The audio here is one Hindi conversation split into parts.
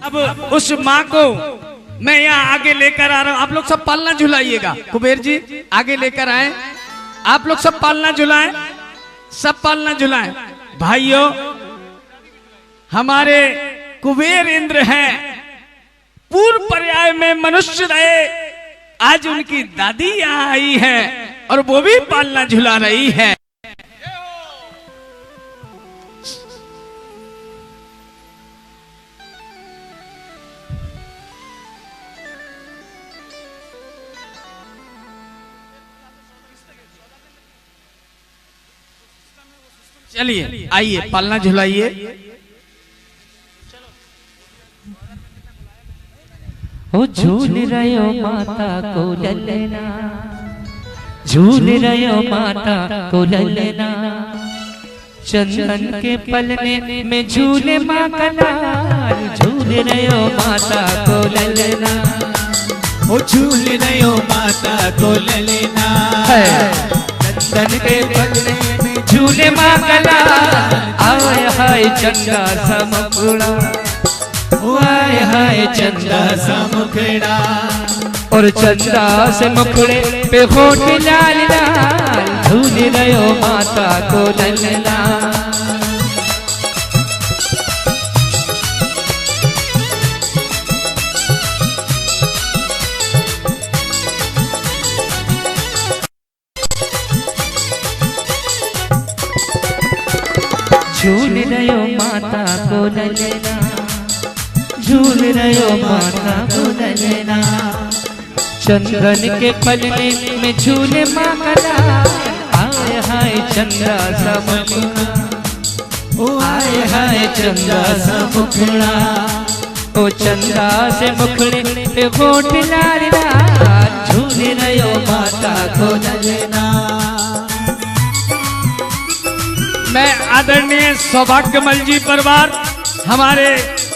अब उस माँ को मैं यहाँ आगे लेकर आ रहा हूँ। आप लोग सब पालना झुलाइएगा। कुबेर जी आगे लेकर आए, आप लोग सब पालना झुलाएं, सब पालना झुलाएं। भाइयों, हमारे कुबेर इंद्र हैं, पूर्व पर्याय में मनुष्य रहे, आज उनकी दादी यहाँ आई है और वो भी पालना झुला रही है। चलिए आइए पालना झुलाइए। ओ झूल रहे हो माता को ललना, झूल रहे हो माता को ललना, चंदन के पलने में झूले माँ का लाल। झूल रहे हो माता को ललना, ओ झूल रहे हो माता को ललना, चंदन के पलने में झूले माँ का लाल। आय हाय चंदा सा मुखड़ा, हाय हाय चंदा सा मुखड़ा, और चंदा से मुखड़े पे होठ लाल लाल। झूल रहे हो माता को ललना, झूल रहे हो माता को ललना, झूल रहे हो माता को ललना, चंदन के पलने में झूले माँ का लाल। आय हाय चंदा सा मुखड़ा, ओ हाय हाय चंदा सा मुखड़ा, ओ चंदा से मुखड़े पे होठ लाल लाल। झूल रहे हो माता को ललना। मैं आदरणीय सौभाग्यमल जी परिवार, हमारे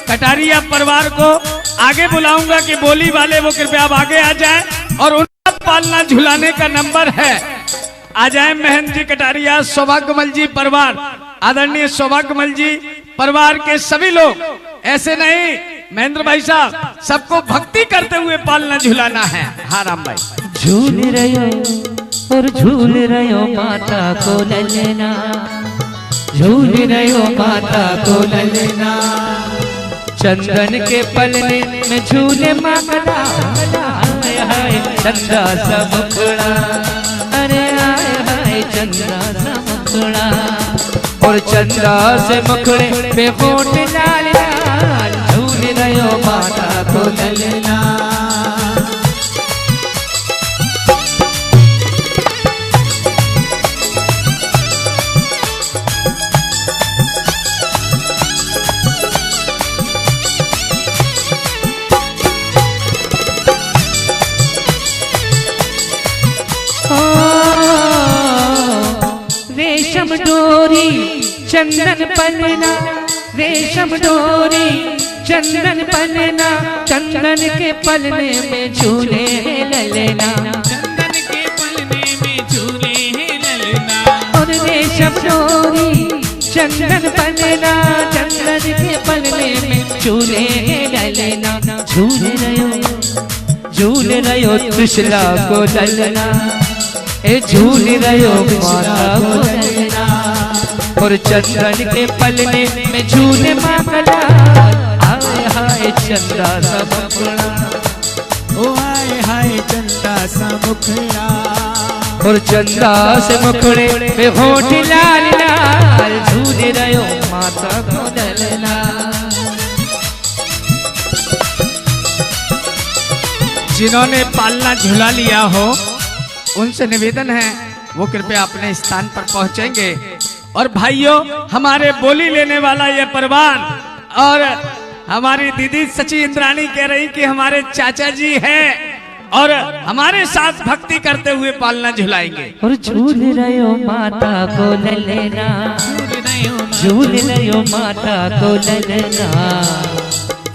कटारिया परिवार को आगे बुलाऊंगा कि बोली वाले वो कृपया आप आगे आ जाए और उनका पालना झुलाने का नंबर है। आ जाए महेंद्र जी कटारिया, सौभाग्यमल जी परिवार, आदरणीय सौभाग्यमल जी परिवार के सभी लोग। ऐसे नहीं महेंद्र भाई साहब, सबको भक्ति करते हुए पालना झुलाना है। हाँ राम भाई। झूल रहे हो और झूल रहे हो माता को ललना, झूल रहे हो माता को ललना, चंदन के पलने में झूले माँ का लाल। आय हाय चंदा सा मुखड़ा, अरे आय हाय चंदा सा मुखड़ा, और चंदा से मुखड़े पे होठ लाल लाल। झूल रहे हो माता को ललना, रेशम डोरी चंदन पलना, रेशम डोरी चंदन पलना, चंदन के पलने में झूले ललना, चंदन के पलने में झूले ललना, और रेशम डोरी चंदन पलना, चंदन के पलने में झूले ललना। झूल रहे हो त्रिशला को ललना, ए झूल रहे हो माता को ललना, और चंदन के पलने में झूले माँ का लाल। आय हाय चंदा सा मुखड़ा, ओ हाय हाय चंदा सा मुखड़ा, और चंदा से मुखड़े पे होठ लाल लाल। झूल रहे हो माता को ललना। जिन्होंने पालना झुला लिया हो उनसे निवेदन है वो कृपया अपने स्थान पर पहुंचेंगे। और भाइयों, हमारे बोली लेने वाला ये परिवार और हमारी दीदी सची इंद्राणी कह रही कि हमारे चाचा जी हैं और हमारे साथ भक्ति करते हुए पालना झुलाएंगे। और झूल रहे हो माता को ललना, झूल रहे हो माता को ललना,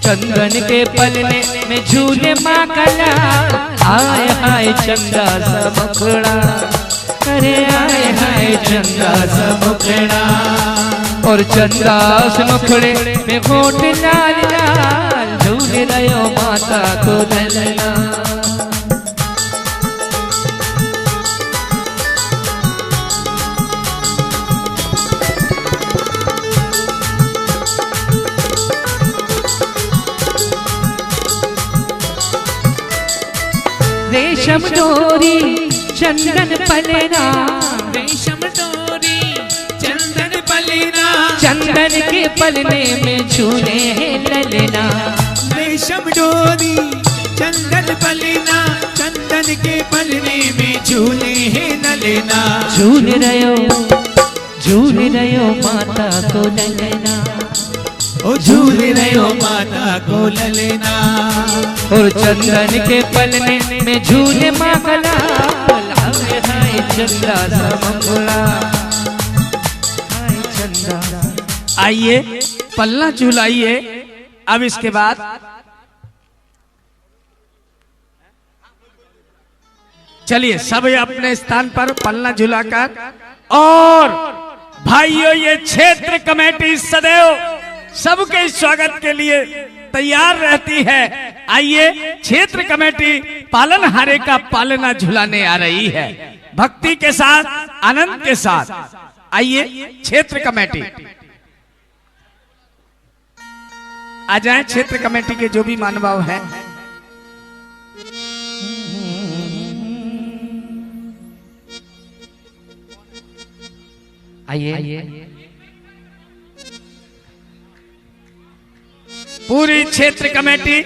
चंदन के पलने में झूले माँ का लाल। आय हाय चंदा सा मुखड़ा, अरे आय हाय चंदा सा मुखड़ा, और चंदा से मुखड़े में होठ लाल लाल। झूल रहो माता को ललना। रेशम डोरी चंदन पलेना, रेशम डोरी चंदन पलेना, चंदन के पलने में झूले हैं ललना। रेशम डोरी चंदन पलेना, चंदन के पलने में झूले हैं ललना। झूल रहो माता को ललना, ओ झूल रहो माता को ललना। और चंदन के पलने में झूले मागला। हाय चंदा समंगला, हाय चंदा। आइए पल्ला झुलाइए। अब इसके बाद चलिए सब अपने स्थान पर पल्ला झुलाकर, और भाइयों ये क्षेत्र कमेटी सदैव सबके स्वागत के लिए तैयार रहती है। आइए क्षेत्र कमेटी पालनहारे का पालना झुलाने आ रही है, भक्ति के साथ, आनंद के साथ। आइए क्षेत्र कमेटी आ जाएं, क्षेत्र कमेटी के जो भी महानुभाव हैं। आइए पूरी क्षेत्र कमेटी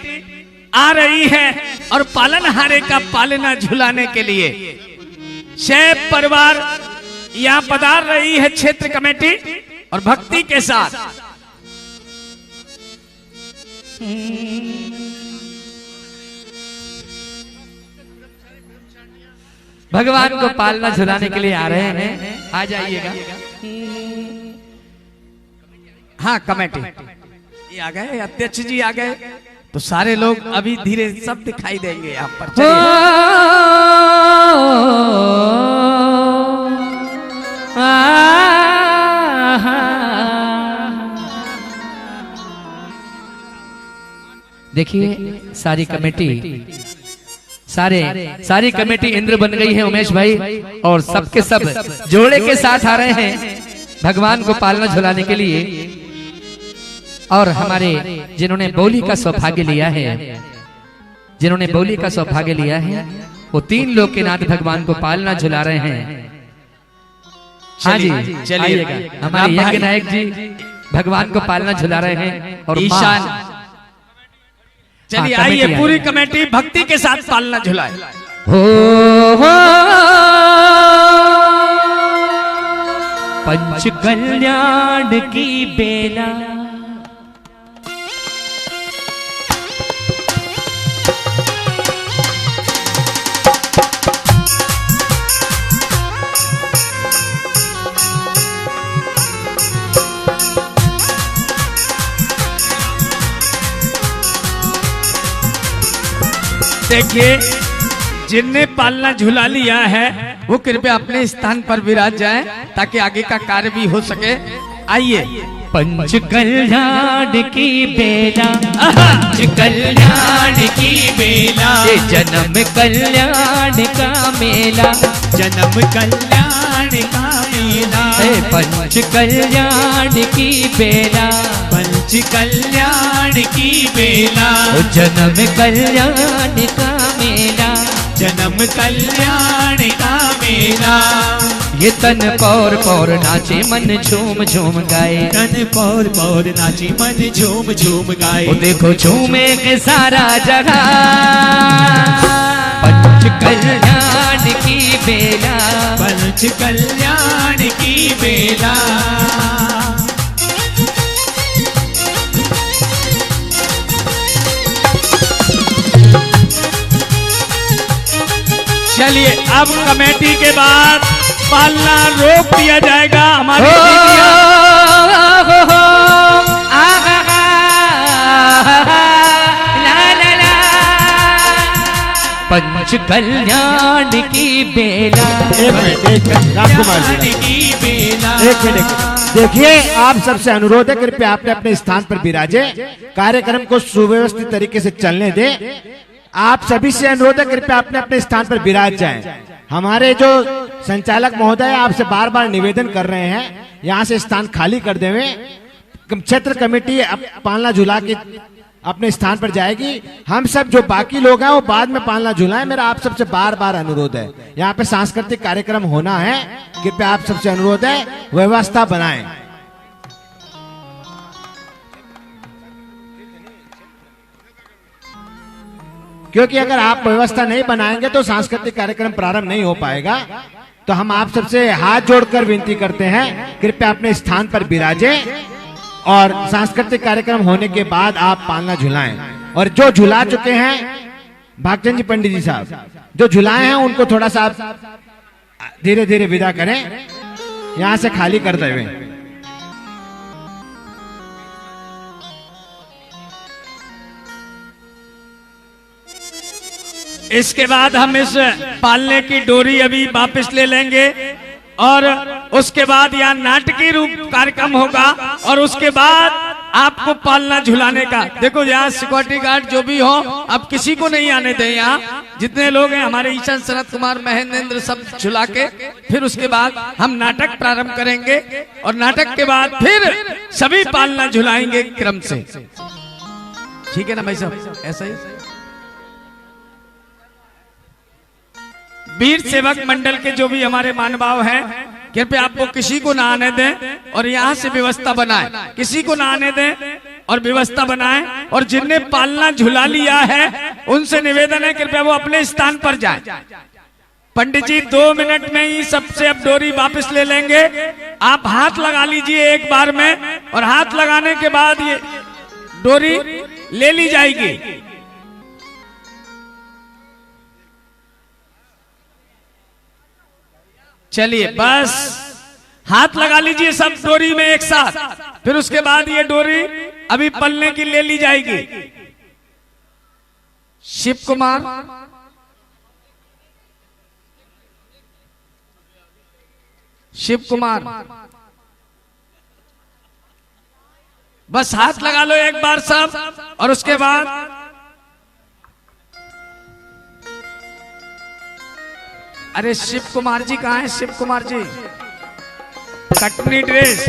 आ रही है और पालनहारे का पालना झुलाने के लिए शैव परिवार यहाँ पधार रही है। क्षेत्र कमेटी और भक्ति के साथ भगवान को पालना झुलाने के लिए आ रहे हैं। आ जाइएगा। हाँ कमेटी ये आ गए, अध्यक्ष जी आ गए, तो सारे लोग अभी धीरे सब दिखाई देंगे यहाँ पर। देखिए सारी कमेटी, सारी कमेटी इंद्र बन गई है उमेश भाई, और सबके सब जोड़े के साथ आ रहे हैं भगवान को पालना झुलाने के लिए। और हमारे जिन्होंने बोली का सौभाग्य लिया है, जिन्होंने बोली का सौभाग्य लिया है, वो 3 लोग के नाथ भगवान को पालना झुला रहे हैं। हाँ जी चलिएगा। हमारे यज्ञ नायक जी भगवान को पालना झुला रहे हैं, और ईशान। चलिए आइए पूरी कमेटी भक्ति के साथ पालना झुलाए। पंच कल्याण की बेला, देखिए जिनने पालना झुला लिया है वो कृपया अपने स्थान पर विराज जाएं ताकि आगे का कार्य भी हो सके। आइए। पंच कल्याण की बेला, पंच कल्याण की बेला, जन्म कल्याण का मेला, जन्म कल्याण का मेला। पंच कल्याण की बेला, पंच कल्याण की बेला, जन्म कल्याण का मेला, जन्म कल्याण का मेला। ये तन पौर पौर नाचे मन झूम झूम गाए, तन पौर पौर नाचे मन झूम झूम गाए। वो देखो झूमे के सारा जगह, पंच कल्याण की बेला, पंच कल्याण की बेला। चलिए अब कमेटी के बाद पालना रोक दिया जाएगा। हमारे पंच कल्याण की बेला, एक मिनट रामकुमार जी, की बेला। एक मिनट देखिए, आप सबसे अनुरोध है, कृपया आपने अपने स्थान पर विराजे, कार्यक्रम को सुव्यवस्थित तरीके से चलने दें। आप सभी से अनुरोध है, कृपया अपने अपने स्थान पर विराज जाएं। हमारे जो संचालक महोदय आपसे बार बार निवेदन कर रहे हैं, यहाँ से स्थान खाली कर देवें। क्षेत्र कमेटी पालना झूला के अपने स्थान पर जाएगी। हम सब जो बाकी लोग हैं वो बाद में पालना झूलाएं। मेरा आप सबसे बार बार अनुरोध है, यहाँ पे सांस्कृतिक कार्यक्रम होना है, कृपया आप सबसे अनुरोध है व्यवस्था बनाएं। क्योंकि अगर आप व्यवस्था नहीं बनाएंगे तो सांस्कृतिक कार्यक्रम प्रारंभ नहीं हो पाएगा। तो हम आप सबसे हाथ जोड़कर विनती करते हैं, कृपया अपने स्थान पर विराजें और सांस्कृतिक कार्यक्रम होने के बाद आप पालना झुलाएं। और जो झुला चुके हैं, भागचंद जी पंडित जी साहब जो झुलाए हैं, उनको थोड़ा सा धीरे धीरे विदा करें, यहां से खाली कर दें। इसके बाद हम इस पालने की डोरी अभी वापस ले लेंगे और उसके बाद यहाँ नाटकीय रूप कार्यक्रम होगा और उसके बाद आपको पालना झुलाने का। देखो यहाँ सिक्योरिटी गार्ड जो भी हो, अब किसी को नहीं आने दें। यहाँ जितने लोग हैं हमारे ईशान, सनत कुमार, महेंद्र सब झुला के फिर उसके बाद हम नाटक प्रारंभ करेंगे और नाटक के बाद फिर सभी पालना झुलाएंगे क्रम से। ठीक है ना भाई साहब? ऐसा ही वीर सेवक मंडल के जो भी हमारे महानुभाव हैं, कृपया आपको किसी को ना आने दें और यहाँ से व्यवस्था बनाएं, किसी को ना आने दें और व्यवस्था बनाएं। और जिनने पालना झुला लिया है उनसे निवेदन है, कृपया वो अपने स्थान पर जाएं। पंडित जी 2 मिनट में ही सबसे अब डोरी वापस ले लेंगे। आप हाथ लगा लीजिए एक बार में और हाथ लगाने के बाद ये डोरी ले ली जाएगी। चलिए बस हाथ लगा लीजिए सब डोरी में एक साथ, फिर उसके बाद ये डोरी अभी पलने की ले ली जाएगी। शिव कुमार, शिव कुमार, बस हाथ लगा लो एक बार सब और उसके बाद अरे शिव कुमार जी कहाँ हैं? शिव कुमार जी कटनी ड्रेस,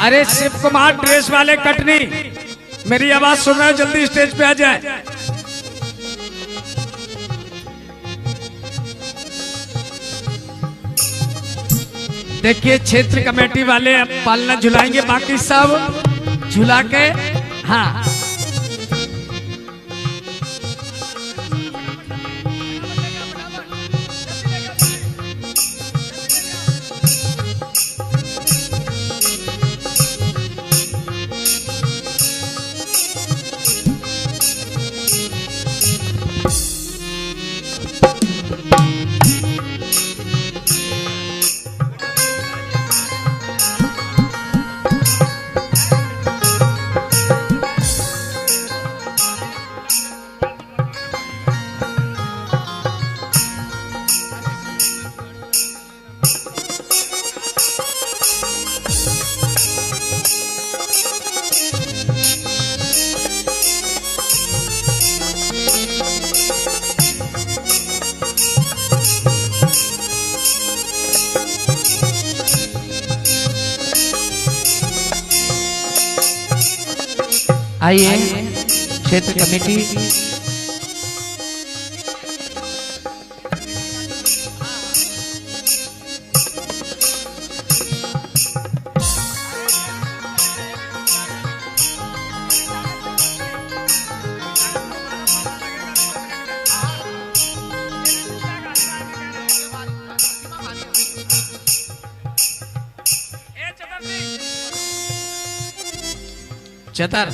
अरे शिव कुमार ड्रेस वाले कटनी, मेरी आवाज सुन रहे हो? जल्दी स्टेज पे आ जाए। देखिए क्षेत्र कमेटी वाले अब पालना झुलाएंगे, बाकी सब झुला के हाँ आइए क्षेत्र कमेटी चतर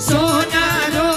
सोना रो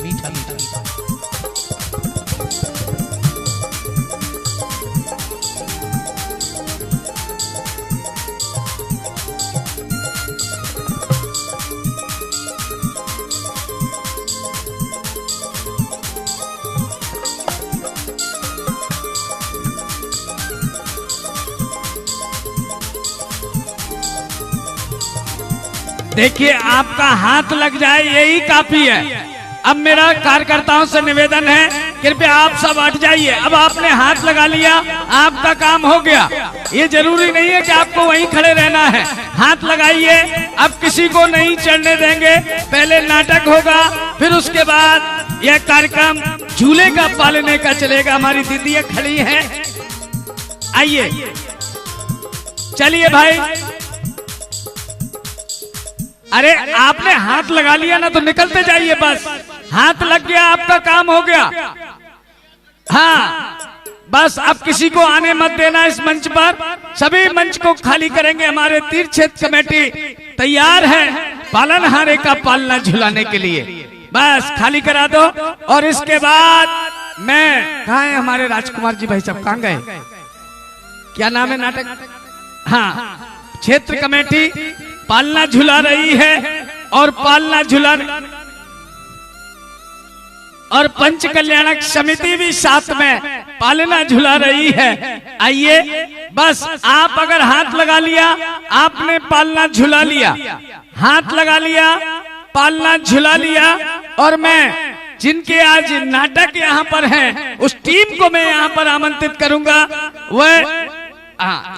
मीठा मीठा मीठा देखिए आपका हाथ लग जाए यही काफी है। अब मेरा कार्यकर्ताओं से निवेदन है, कृपया आप सब हट जाइए। अब आपने हाथ लगा लिया, आपका काम हो गया। ये जरूरी नहीं है कि आपको वहीं खड़े रहना है। हाथ लगाइए, अब किसी को नहीं चढ़ने देंगे। पहले नाटक होगा, फिर उसके बाद यह कार्यक्रम झूले का पालने का चलेगा। हमारी दीदियां खड़ी हैं, आइए चलिए भाई। अरे आपने हाथ लगा लिया ना तो निकलते जाइए, बस हाथ लग गया, आपका काम हो गया। हाँ बस अब किसी को आने मत देना इस मंच पर। सभी मंच को खाली करेंगे। हमारे तीर्थ क्षेत्र कमेटी तैयार है पालनहारे का पालना झुलाने के लिए। बस खाली करा दो। और इसके बाद मैं, कहाँ है हमारे राजकुमार जी भाई साहब, कहाँ गए? क्या नाम है नाटक? हाँ, क्षेत्र कमेटी पालना झुला रही है और पालना झुला और पंच कल्याणक समिति भी साथ में पालना झुला रही है। आइए बस आप अगर हाथ लगा लिया, आपने पालना झुला लिया, हाथ लगा लिया, पालना झुला लिया। और मैं जिनके आज नाटक यहाँ पर हैं उस टीम को मैं यहाँ पर आमंत्रित करूंगा। वह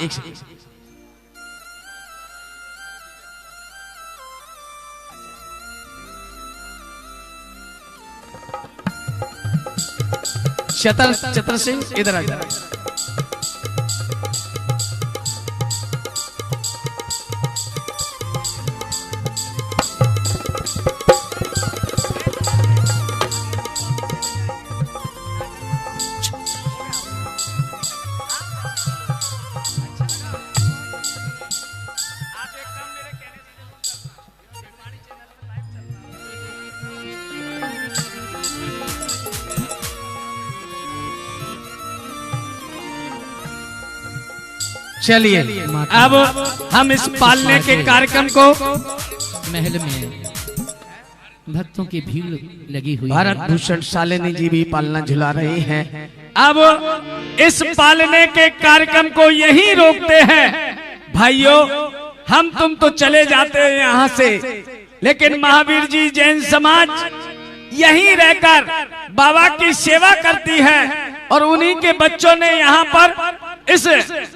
एक सेकंड, चतर सिंह इधर आ जाए। चलिए अब हम इस पालने के कार्यक्रम को महल में भक्तों की भीड़ लगी हुई भारत भूषण शालिनी जी भी पालना झुला रहे हैं। अब इस पालने के कार्यक्रम को यहीं रोकते हैं। भाइयों, हम तुम तो चले जाते हैं यहाँ से, लेकिन महावीर जी जैन समाज यहीं रहकर बाबा की सेवा करती है और उन्हीं के बच्चों ने यहाँ पर इस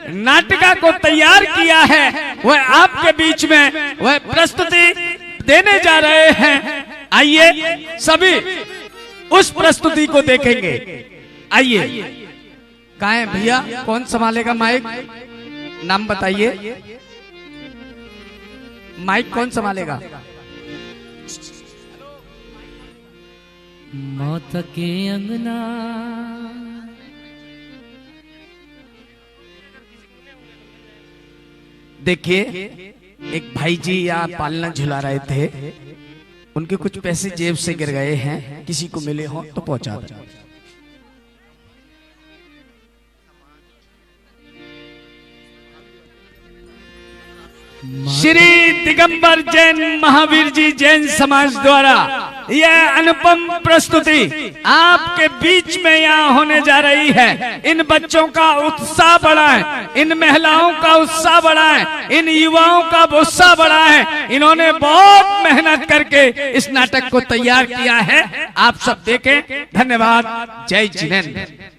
नाटिका को तैयार किया है। वह आपके बीच में वह प्रस्तुति देने जा रहे हैं। आइए सभी उस प्रस्तुति को देखेंगे। आइए, कहाँ है भैया? कौन संभालेगा माइक? नाम बताइए। माइक कौन संभालेगा? मौत के अंगना देखिए, एक भाई जी यहाँ पालना झुला रहे थे, उनके कुछ पैसे जेब से गिर गए हैं, किसी को मिले हो तो पहुंचा दो। श्री दिगंबर जैन महावीर जी जैन समाज द्वारा यह अनुपम प्रस्तुति आपके बीच में यहाँ होने जा रही है। इन बच्चों का उत्साह बढ़ा है, इन महिलाओं का उत्साह बढ़ा है, इन युवाओं का उत्साह बढ़ा है। इन्होंने बहुत मेहनत करके इस नाटक को तैयार किया है। आप सब देखें। धन्यवाद। जय जिनेन्द्र।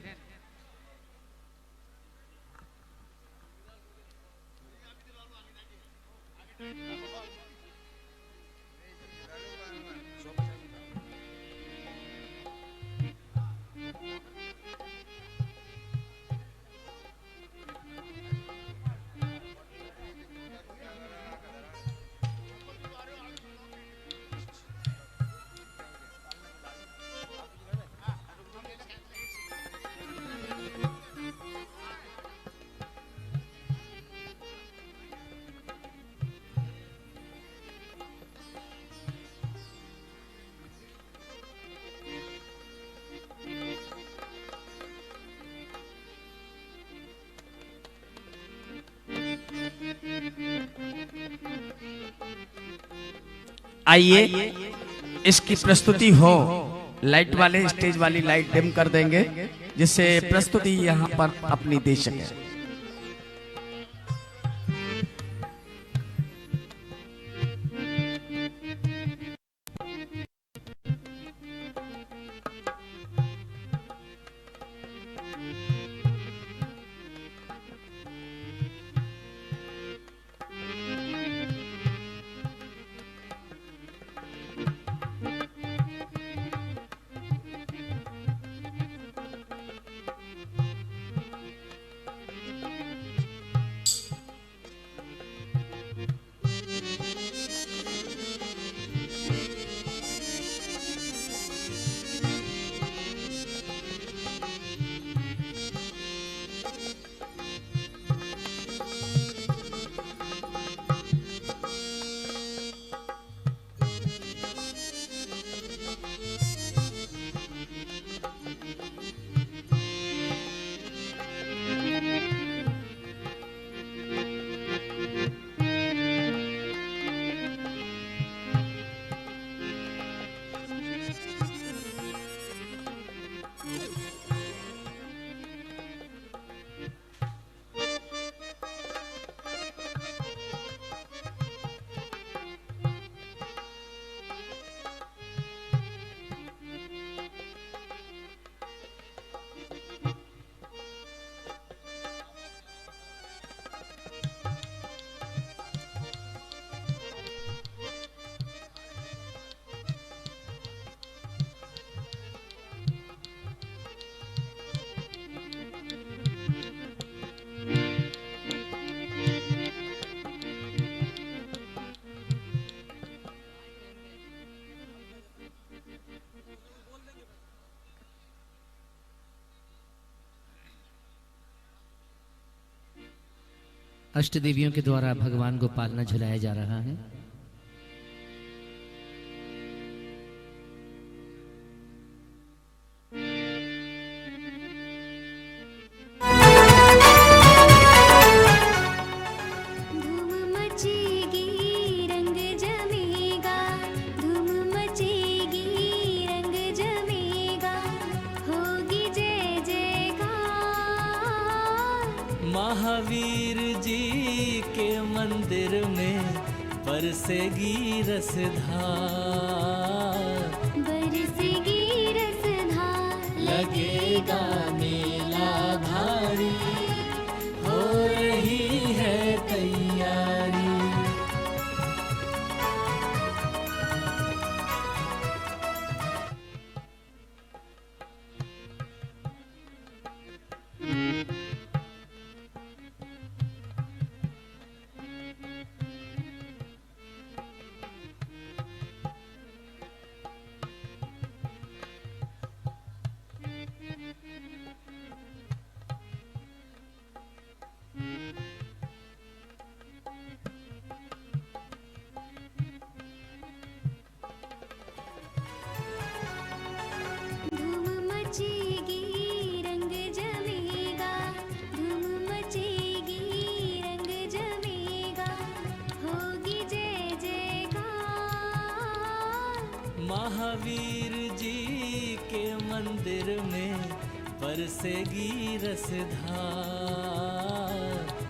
आइए इसकी प्रस्तुति हो। लाइट वाले स्टेज वाली लाइट डिम कर देंगे जिससे प्रस्तुति यहाँ पर अपनी दे सके। अष्ट देवियों के द्वारा भगवान को पालना झुलाया जा रहा है। महावीर जी के मंदिर में बरसेगी रसधार, बरसेगी रसधार। लगेगा मेला भारी, हो रही है तैयारी। धूम मचेगी रंग जमेगा, धूम मचेगी रंग जमेगा, होगी जय जयकार। महावीर जी के मंदिर में बरसेगी रसधार,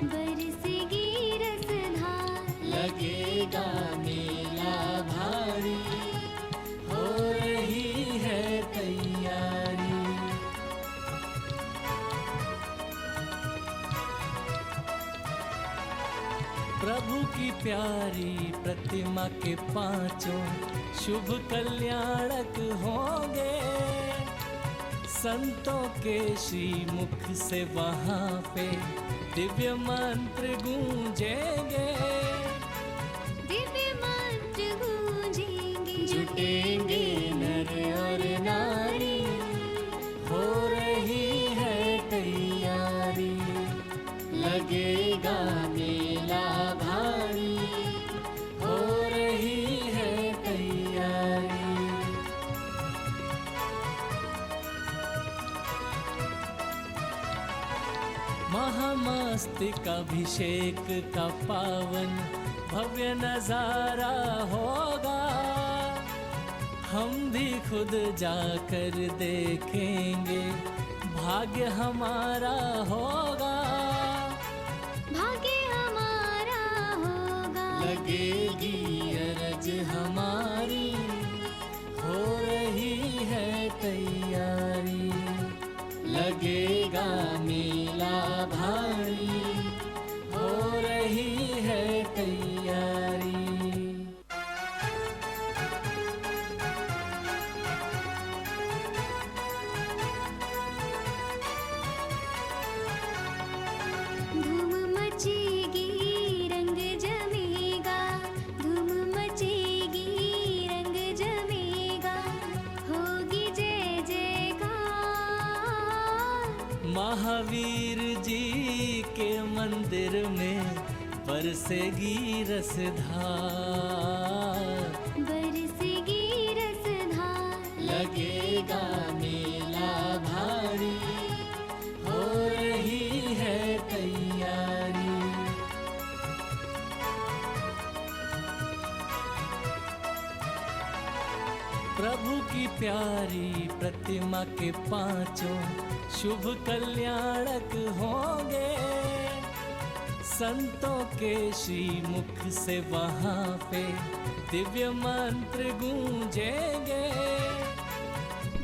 बरसेगी रसधार। लगेगा मेला भारी, हो रही है तैयारी। प्रभु की प्यारी प्रतिमा के पांचों शुभ कल्याणक होंगे, संतों के श्री मुख से वहाँ पे दिव्य मंत्र गूंजेंगे, दिव्य मंत्र गूंजेंगे। जुटेंगे नर और नारी, हो रही है तैयारी। लगेगा मेला भारी, हो रही है तैयारी। महामस्तकाभिषेक का पावन भव्य नजारा होगा, हम भी खुद जाकर देखेंगे, भाग्य हमारा होगा, भाग्य हमारा होगा। लगेगी अरज हमारी, हो रही है तैयारी। लगेगा मेला भारी, हो रही है तैयारी। धूम मचेगी रंग जमेगा, धूम मचेगी रंग जमेगा, होगी जय जयकार। महावीर जी के मंदिर में बरसेगी रसधार, बरसेगी रसधार। लगेगा मेला भारी, हो रही है तैयारी। प्रभु की प्यारी प्रतिमा के पांचों शुभ कल्याणक होंगे, संतों के श्री मुख से वहाँ पे दिव्य मंत्र गूंजेंगे,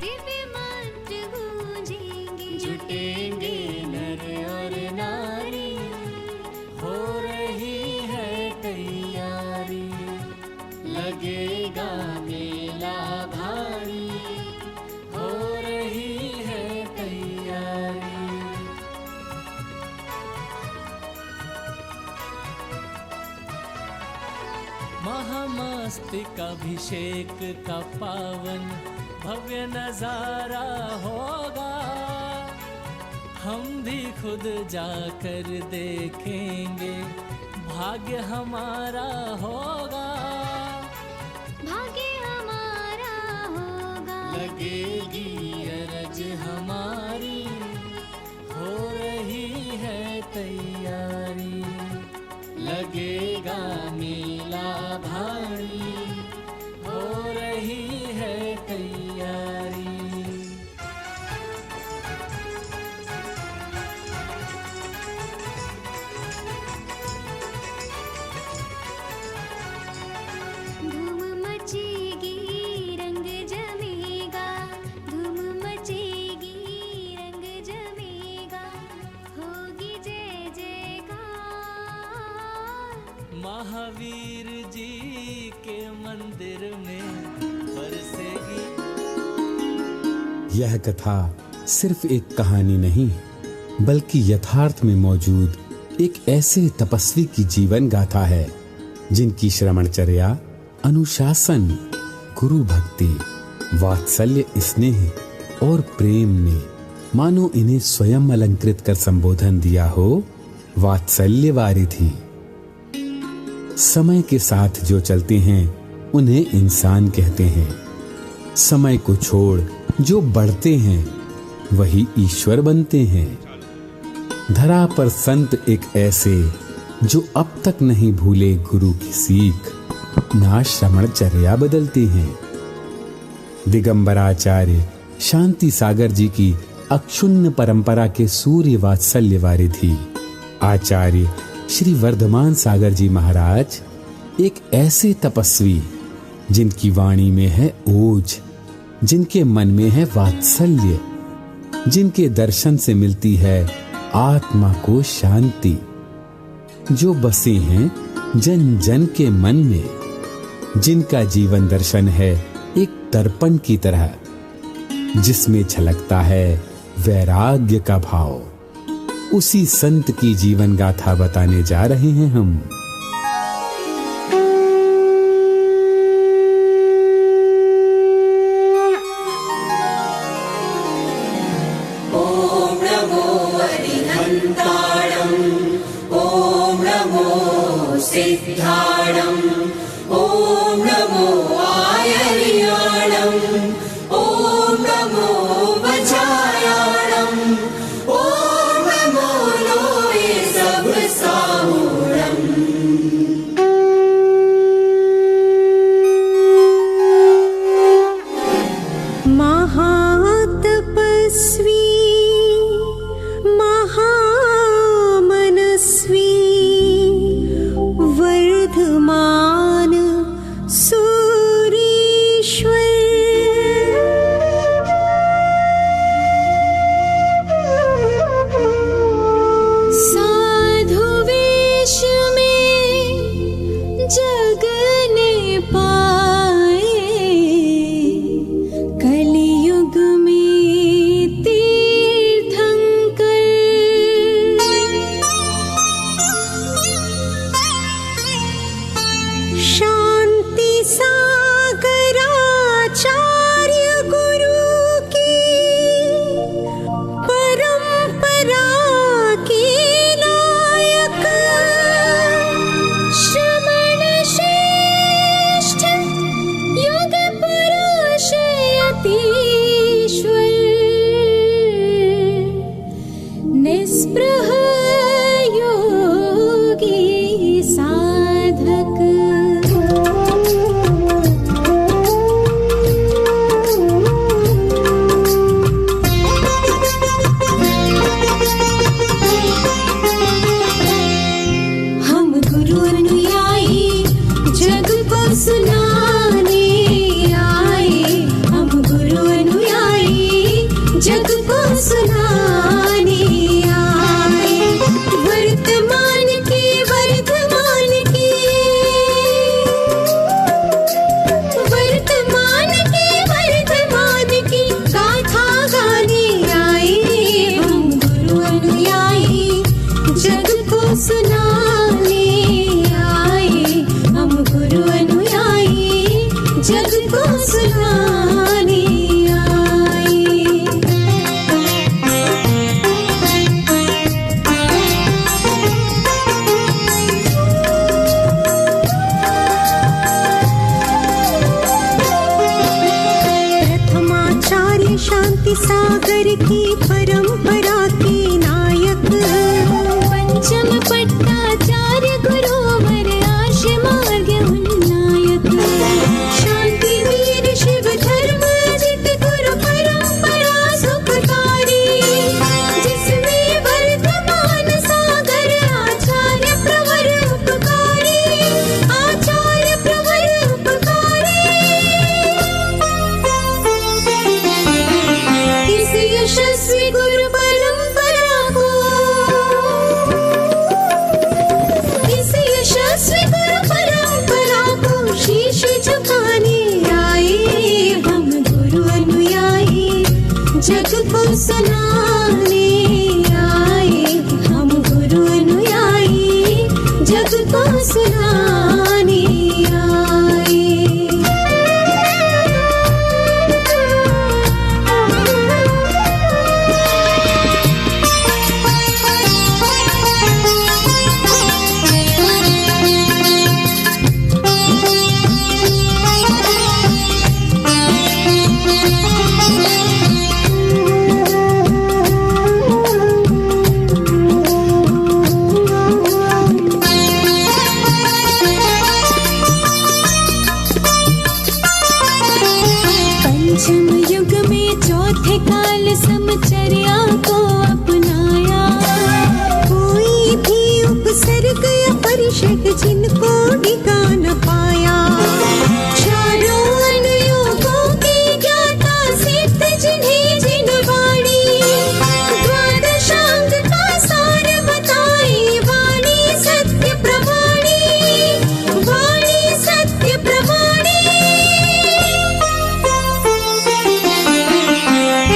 दिव्य मंत्र गूंजेंगे। जुटेंगे नर और नारी, हो रही है तैयारी। लगेगा मेला भारी, हो रही है तैयारी। महामस्तकाभिषेक का पावन भव्य नजारा होगा, हम भी खुद जाकर देखेंगे, भाग्य हमारा होगा, भाग्य हमारा होगा। लगेगी अरज हमारी, हो रही है तैयारी। लगेगा मेला भारी, हो रही है तैयारी। महावीर जी के मंदिर में बरसेगी। यह कथा सिर्फ एक कहानी नहीं बल्कि यथार्थ में मौजूद एक ऐसे तपस्वी की जीवन गाथा है जिनकी श्रमणचर्या, अनुशासन, गुरु भक्ति, वात्सल्य, स्नेह और प्रेम ने मानो इन्हें स्वयं अलंकृत कर संबोधन दिया हो, वात्सल्य वारिधि। समय के साथ जो चलते हैं उन्हें इंसान कहते हैं। समय को छोड़ जो बढ़ते हैं वही ईश्वर बनते हैं। धरा पर संत एक ऐसे जो अब तक नहीं भूले गुरु की सीख, ना श्रमणचर्या बदलते हैं। दिगंबराचार्य शांति सागर जी की अक्षुण्ण परंपरा के सूर्य वात्सल्य वारिधि आचार्य श्री वर्धमान सागर जी महाराज एक ऐसे तपस्वी जिनकी वाणी में है ओज, जिनके मन में है वात्सल्य, जिनके दर्शन से मिलती है आत्मा को शांति, जो बसे हैं जन जन के मन में, जिनका जीवन दर्शन है एक दर्पण की तरह जिसमें झलकता है वैराग्य का भाव। उसी संत की जीवन गाथा बताने जा रहे हैं हम। ओम नमो अरिहंताणं, ओम नमो सिद्धाणं, ओम नमो आयर्याणं, ओम नमो वज्रायाणं, ओम नमो लोये सब साहूणं। महातपस्वी महामनस्वी वर्धमान सूरीश्वर, साधु वेश में जगने पाए, कलियुग में तीर्थंकर, शांति सागराचार्य गुरु की परंपरा के नायक, श्रमण श्रेष्ठ युग पुरुष यतीश्वर, निस्पृह योगी साधक। हम गुरु अनुयायी जग को सुनाने आए, हम गुरु अनुयायी जग को सुनाने आए। वर्तमान की वर्तमान की वर्तमान की वर्तमान की गाथा गाने आए, हम गुरु अनुयायी जग को सुनाने आए, हम गुरु अनुयायी जग को सुनाने आए। प्रथमाचार्य शांति सागर की परंपरा के नायक, पंचम पट्टाचार्य गुरुवर आश मार्ग उन्नायक, शांति वीर शिव धर्म जित गुरु परंपरा सुखकारी, जिसमें वर्धमान सागर आचार्य प्रवर उपकारी, आचार्य प्रवर उपकारी। इस यशस्वी गुरु सुनाने आए, हम गुरु अनुयायी जग को सुनाने आए। पंचम युग में चौथे काल समचर्या को अपनाया, कोई भी उपसर्ग या परिषद जिनको डिगा न पाया। चारों अनुयोगों की ज्ञाता सिद्ध जिन्हें जिनवाणी, द्वादशांग का सार बताई वाणी सत्य प्रमाणी, वाणी सत्य प्रमाणी।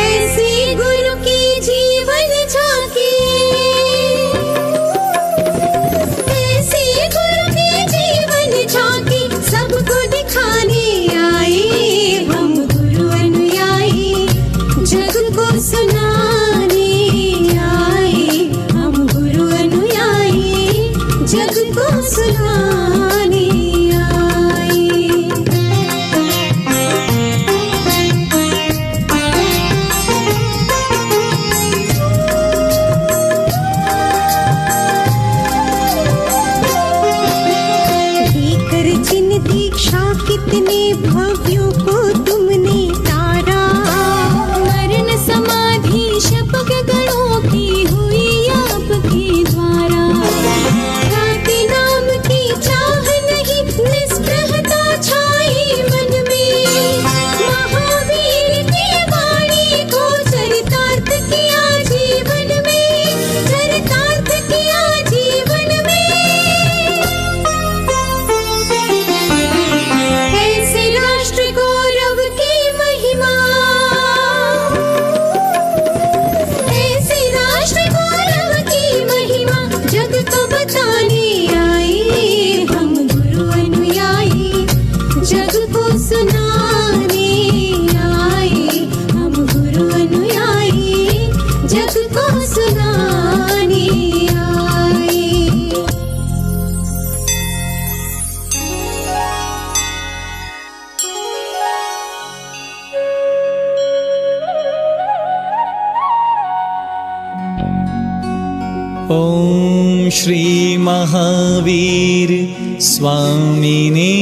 ऐसी गुरु की जीवन झांकी, ऐसी गुरु की जीवन झांकी सबको दिखाने आए, हम गुरु अनुयायी जग को सुनाने आए, हम गुरु अनुयायी जग को सुनाने आए। देकर जिन दीक्षा कितने भव्यों को तुमने तारा, मरण समाधि शपथ गणों की हुई आपके द्वारा। ख्याति नाम की चाह नहीं, निस्पृहता छाई मन में, महावीर की वाणी को चरितार्थ किया जीवन में, चरितार्थ किया जीवन में। ऐसे राष्ट्र गौरव की महिमा, ऐसे राष्ट्र गौरव की महिमा जग को बताने आए, हम गुरु अनुयायी जग को सुनाने आए, हम गुरु अनुयायी जग को सुनाने आए। ॐ श्री महावीर स्वामिने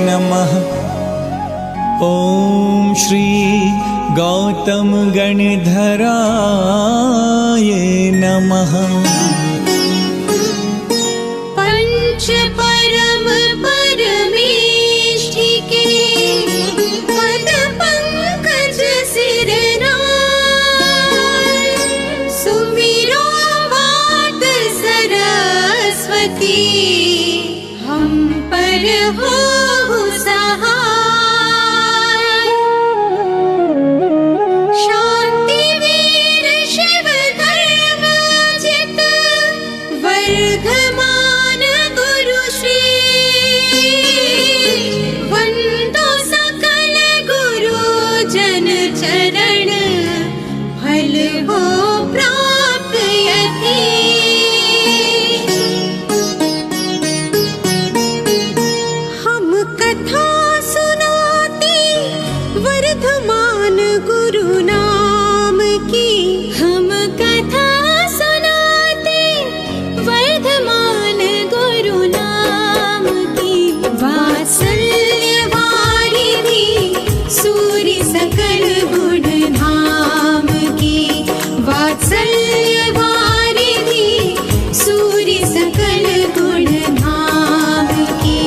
नमः। ॐ श्री गौतम गणधराय नमः। पंच परम परमेष्ठि के पद पंकज सिर नाय, सुमिरो वात सरस्वती हम पर हो सहाय। शांति वीर शिव धर्म जित वर्धमान गुरु श्री, वंदो सकल गुरु जन चरण फल हो प्राप्त यति। हम कथा सुनाते वर्धमान गुरु नाम की, हम कथा सुनाते वर्धमान गुरु नाम की। वात्सल्य वारिधि सूर्य सकल गुण धाम की, वात्सल्य वारिधि सूर्य सकल गुण धाम की।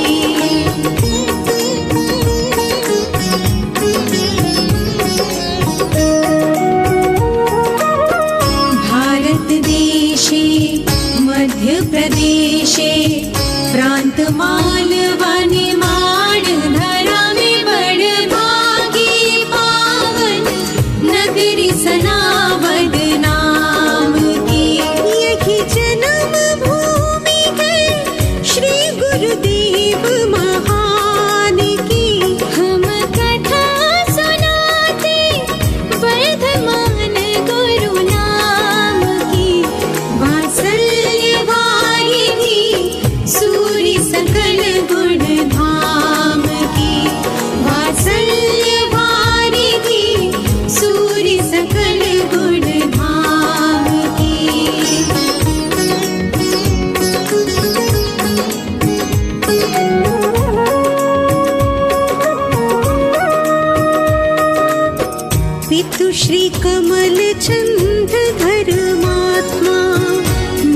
तु श्री कमल चंद धर्मात्मा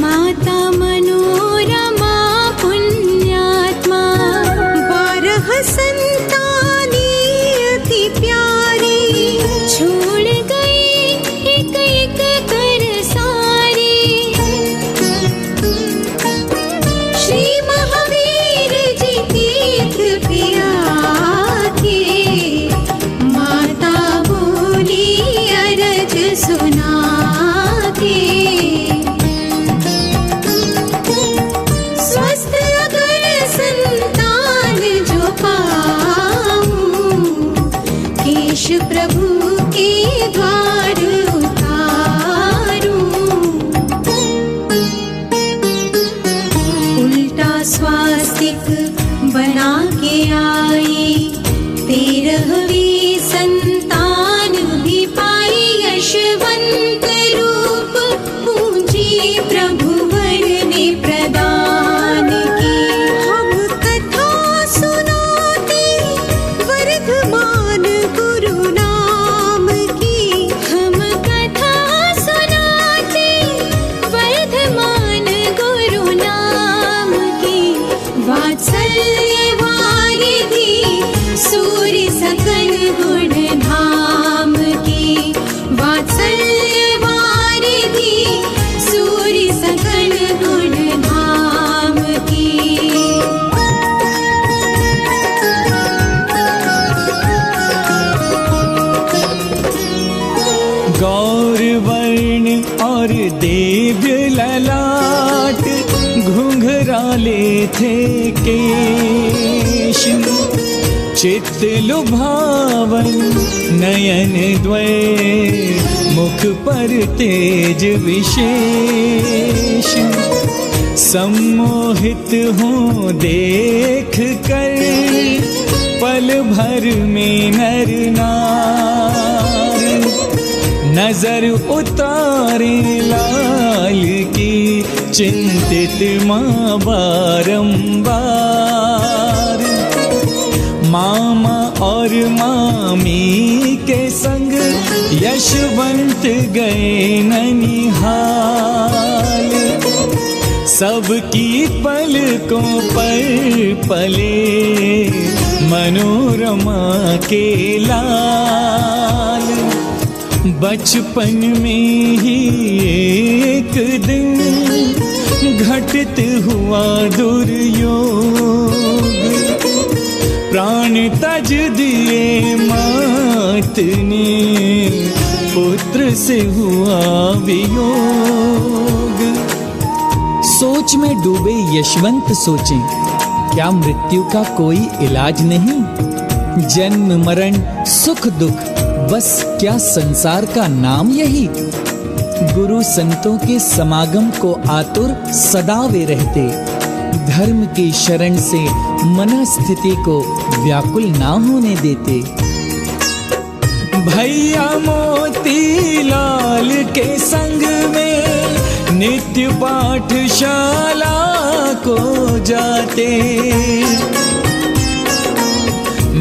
माता मनोरमा पुण्यात्मा 12 संतानी अति प्यारी छोड़ गई एक एक कर सारी श्री महावीर जी तीर्थ पिया के माता बोली अरज सुना के स्वस्थ अगर संतान जो पाऊं केश प्रभु के द्वार उतारूं उल्टा स्वास्तिक बना के आई 13वीं संतान भी पाई यशवंत रूप पूंजी प्रभु वर ने प्रदान की हम कथा सुनाते वर्धमान गुरु नाम की हम कथा सुनाते वर्धमान गुरु नाम की वात्सल्य वारिधि सूर्य सकल गुण धाम की वात्सल्य वारिधि सूर्य सकल गुण धाम की गौर वर्ण और दिव्य ललाट घुंघराले थे केश चित्त लुभावन नयन द्वय मुख पर तेज विशेष सम्मोहित हूँ देख कर पल भर में नर नार नजर उतारे लाल की चिंतित माँ बारंबार मामा और मामी के संग यशवंत गए ननिहाल सबकी पलकों पर पले मनोरमा के लाल बचपन में ही एक दिन घटित हुआ दुर्योग प्राण तज दिए मात ने पुत्र से हुआ वियोग सोच में डूबे यशवंत सोचें क्या मृत्यु का कोई इलाज नहीं जन्म मरण सुख दुख बस क्या संसार का नाम यही गुरु संतों के समागम को आतुर सदा वे रहते धर्म की शरण से मनस्थिति को व्याकुल ना होने देते भैया मोती लाल के संग में नित्य पाठशाला को जाते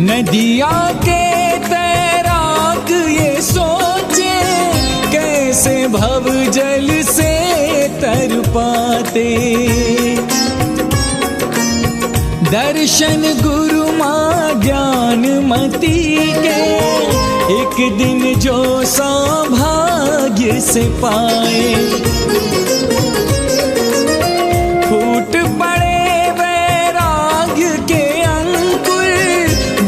नदिया के तैराक ये सोचे कैसे भव जल से तर पाते दर्शन गुरु माँ ज्ञानमती के एक दिन जो सौभाग्य से पाए फूट पड़े वैराग्य के अंकुर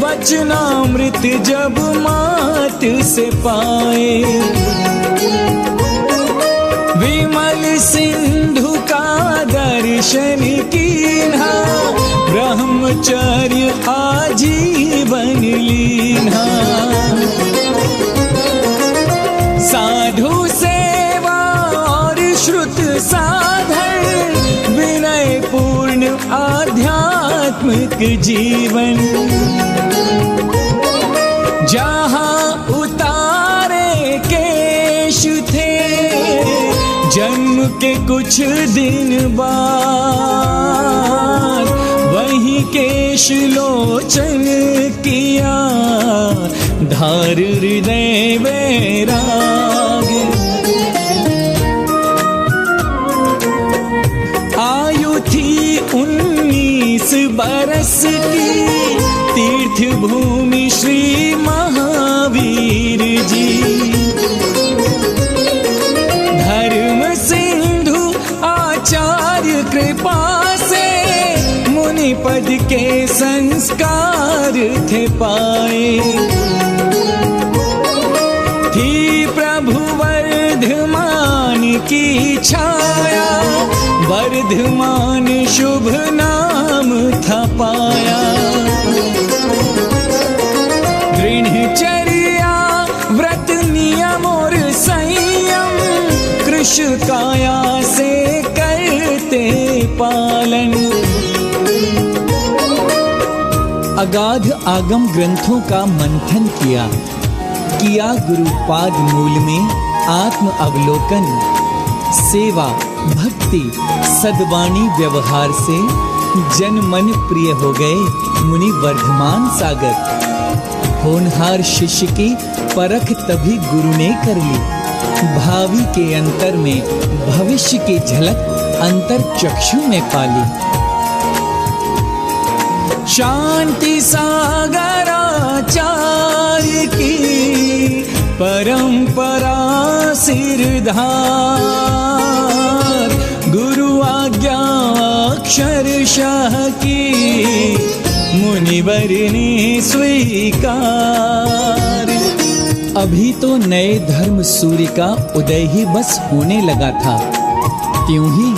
वचनामृत जब मात से पाए विमल सिंधु का दर्शन कीन्हा ब्रह्मचर्य आजीवन लीन्हा साधु सेवा और श्रुत साधन विनय पूर्ण आध्यात्मिक जीवन जहाँ उतारे केश थे जन्म के कुछ दिन बाद वहीं केश लोचन किया धार हृदय वैराग। आयु थी 19 बरस की, तीर्थ भूमि श्री महावीर जी। धर्म सिंधु आचार्य कृपा से, मुनि पद के संस्कार थे पाए। थी प्रभु वर्धमान की छाया, वर्धमान शुभ नाम था पाया। दृढ़चर्या व्रत नियम और संयम, कृश काया से करते पालन। अगाध आगम ग्रंथों का मंथन किया गुरुपाद मूल में आत्म अवलोकन। सेवा भक्ति सद्वाणी व्यवहार से जन मन प्रिय हो गए मुनि वर्धमान सागर। होनहार शिष्य की परख तभी गुरु ने कर ली, भावी के अंतर में भविष्य की झलक अंतर चक्षु में पाली। शांति सागर आचार्य की परंपरा सिरधार, गुरु आज्ञा अक्षरशः की मुनिवर ने स्वीकार। अभी तो नए धर्म सूर्य का उदय ही बस होने लगा था, त्यों ही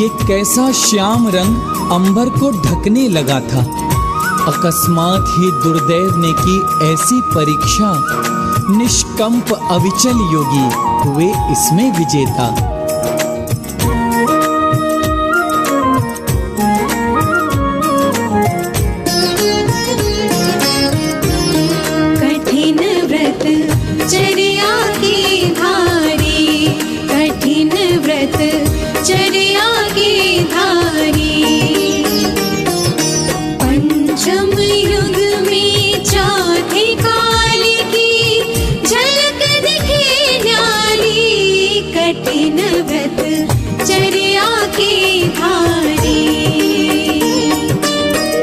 ये कैसा श्याम रंग अंबर को ढकने लगा था। अकस्मात ही दुर्दैव ने की ऐसी परीक्षा, निष्कंप अविचल योगी हुए इसमें विजेता। कठिन व्रत चर्या की धारी, कठिन व्रत चर्या की धारी। पंचम युग में चौथे काल की झलक दिखे न्यारी, कठिन व्रत चर्या की धारी।